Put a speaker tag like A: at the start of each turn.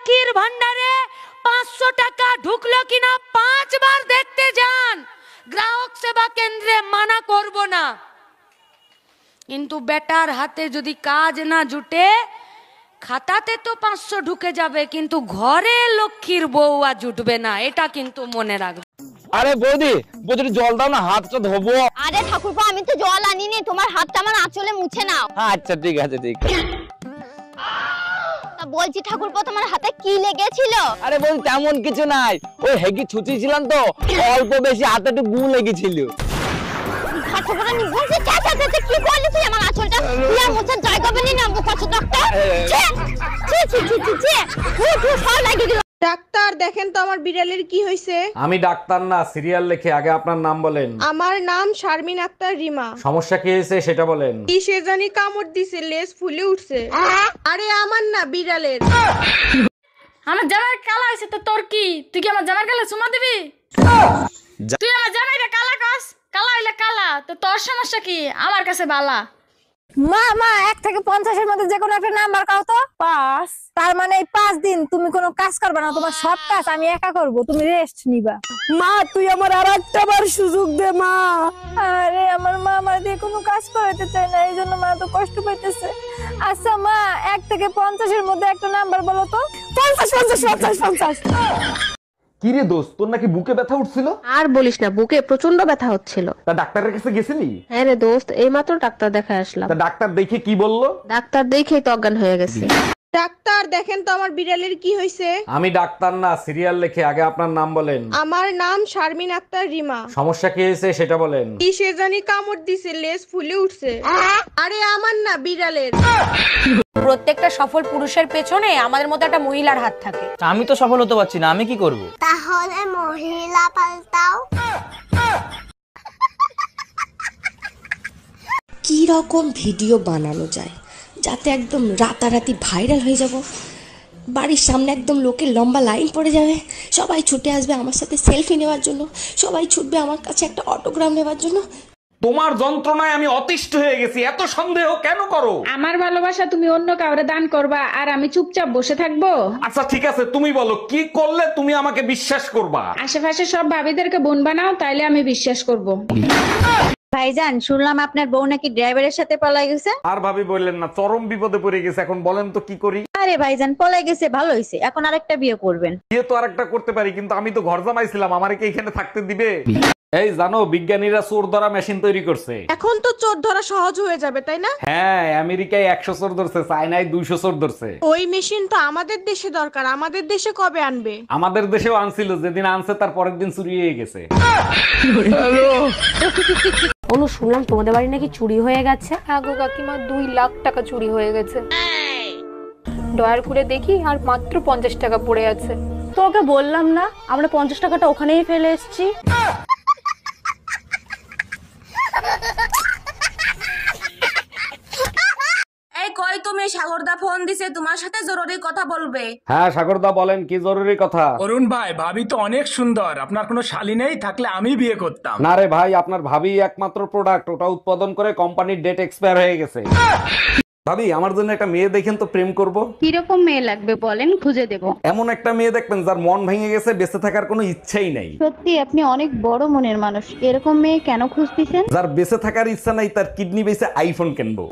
A: লক্ষ্মীর ভান্ডারে 500 টাকা ঢুকলো কিনা 5 বার দেখতে যান। গ্রাহক সেবা কেন্দ্রে মানা করব না, কিন্তু বেটার হাতে যদি কাজ না জুটে, খাতাতে তো 500 ঢুকে যাবে, কিন্তু ঘরে লক্ষ্মীর বউ আর জুটবে না, এটা কিন্তু মনে রাখবে।
B: আরে বৌদি, বৌদি জল দাও না, হাতটা ধোবো।
C: আরে ঠাকুরপো, আমি তো জল আনিনি, তোমার হাতটা আমার আঁচলে মুছে নাও।
B: আচ্ছা ঠিক আছে ঠিক আছে।
C: বলছি ঠাকুরপো, তোমার হাতে কি লেগেছিল?
B: আরে বৌদি তেমন কিছু নাই, ওই হেগি ছুটিছিলাম তো, অল্প বেশি হাতে একটু গু লেগেছিল।
C: ঠাকুরপো নি বলছে কি বললি তুই? আমার আঁচলটা তুই আর মুছে জায়গা পেলি না, মুখাচ্ছ ডাক্তার। সব লাগিয়ে দিল।
D: ডাক্তার দেখেন তো আমার বিড়ালের কি হয়েছে।
E: আমি ডাক্তার না, সিরিয়াল লিখে আগে আপনার নাম বলেন।
D: আমার নাম শারমিন আক্তার রিমা।
E: সমস্যা কি হয়েছে সেটা বলেন।
D: কি সে জানি কামড় দিছে, লেজ ফুলে উঠছে। আরে আমার না, বিড়ালের।
F: আমার জামাই কালা হয়েছে তো তোর কি? তুই কি আমার জামাই কালা চুমা দিবি? তুই আমার জামাইটা কালা কস, কালা হইলে কালা, তো তোর সমস্যা কি? আমার কাছে বালা।
G: মা 1 থেকে 50 এর মধ্যে যে কোনো একটা নাম্বার কাও তো। 5। তার মানে এই 5 দিন তুমি কোনো কাজ করবে না, তোমার সব কাজ আমি একা করব, তুমি রেস্ট নিবা। মা তুই আমার আরেকটা বার সুযোগ দে মা। আরে আমার মা আমার দিয়ে কোনো কাজ করাতে চায় না, এইজন্য মা তো কষ্ট পাইতেছে। আচ্ছা মা 1 থেকে 50 এর মধ্যে একটা নাম্বার বলো তো। 50।
E: কি রে দোস্ত, তোর নাকি বুকে ব্যথা উঠছিল?
H: আর বলিস না, বুকে প্রচন্ড ব্যথা হচ্ছিল।
E: তা ডাক্তারের কাছে গেছিলি?
H: হ্যাঁ রে দোস্ত, এইমাত্র ডাক্তার দেখায় আসলাম।
E: তা ডাক্তার দেখে কি বললো?
H: ডাক্তার দেখেই তো অজ্ঞান হয়ে গেছে।
D: ডাক্তার দেখেন তো আমার বিড়ালের কি হয়েছে।
E: আমি ডাক্তার না, সিরিয়াল লিখে আগে আপনার নাম বলেন।
D: আমার নাম শারমিন আক্তার রিমা।
E: সমস্যা কি হয়েছে সেটা বলেন।
D: কি সে জানি কামড় দিছে, লেজ ফুলে উঠছে। আরে আমার না, বিড়ালের।
A: প্রত্যেকটা সফল পুরুষের পেছনে আমাদের মতো একটা মহিলার হাত থাকে।
B: আমি তো সফল হতে পারছি না, আমি কি করব?
C: তাহলে মহিলা পাল্টাও।
I: কি রকম ভিডিও বানানো যায় যাতে একদম রাতারাতি ভাইরাল হয়ে যাব, বাড়ির সামনে একদম লোকের লম্বা লাইন পড়ে যাবে, সবাই ছুটে আসবে আমার সাথে সেলফি নেওয়ার জন্য, সবাই ছুটবে আমার কাছে একটা অটোগ্রাফ নেওয়ার জন্য।
E: তোমার যন্ত্রণায় আমি অতিষ্ঠ হয়ে গেছি, এত সন্দেহ কেন করো?
F: আমার ভালোবাসা তুমি অন্য কাউরে দান করবা আর আমি চুপচাপ বসে থাকবো?
E: আচ্ছা ঠিক আছে, তুমি বলো কি করলে তুমি আমাকে বিশ্বাস করবা?
F: আশেপাশে সব ভাবিদেরকে বোন বানাও, তাইলে আমি বিশ্বাস করব।
G: ভাইজান শুনলাম আপনার বউ নাকি ড্রাইভারের সাথে পলাই গেছে।
E: আর ভাবি বললেন না, চরম বিপদে পড়ে গেছে, এখন বলেন তো কি করি?
G: আরে ভাইজান পলাই গেছে ভালো হয়েছে, এখন আরেকটা বিয়ে করবেন।
E: বিয়ে তো আরেকটা করতে পারি, কিন্তু আমি তো ঘর জামাইছিলাম, আমারে কি এখানে থাকতে দিবে? এই জানো, বিজ্ঞানীরা চোর ধরা মেশিন তৈরি করছে।
D: এখন তো চোর ধরা সহজ হয়ে যাবে, তাই না?
E: হ্যাঁ, আমেরিকায় 100 চোর ধরছে, চায়নায় 200 চোর ধরছে।
D: ওই মেশিন তো আমাদের দেশে দরকার, আমাদের দেশে কবে আনবে?
E: আমাদের দেশেও আনছিল, যেদিন আনছে তার পরের দিন চুরি হয়ে গেছে।
A: অনু, শুনলাম তোমাদের বাড়ি নাকি চুরি হয়ে গেছে। হ্যাঁ গো কাকিমা, 2 লাখ টাকা চুরি হয়ে গেছে। ডয়ার করে দেখি আর মাত্র 50 টাকা পড়ে আছে। তোকে বললাম না, আমরা 50 টাকাটা ওখানেই ফেলে এসেছি।
J: এই কই তুমি? সাগরদা ফোন দিছে, তোমার সাথে জরুরি কথা বলবে।
E: হ্যাঁ সাগরদা বলেন, কি জরুরি কথা?
K: অরুণ ভাই, ভাবি তো অনেক সুন্দর, আপনার কোনো শালী নেই? থাকলে আমি বিয়ে করতাম।
E: না রে ভাই, আপনার ভাবি একমাত্র প্রোডাক্ট, ওটা উৎপাদন করে কোম্পানির ডেট এক্সপায়ার হয়ে গেছে। ভাবি আমার জন্য একটা মেয়ে দেখেন তো, প্রেম করব।
H: কিরকম মেয়ে লাগবে বলেন, খুঁজে দেব।
E: এমন একটা মেয়ে দেখবেন যার মন ভেঙে গেছে, বেঁচে থাকার কোনো ইচ্ছাই নাই।
H: সত্যি আপনি অনেক বড় মনের মানুষ, এরকম মেয়ে কেন খুঁজতেছেন?
E: যার বেঁচে থাকার ইচ্ছা নাই, তার কিডনি বেঁচে আইফোন কিনবো।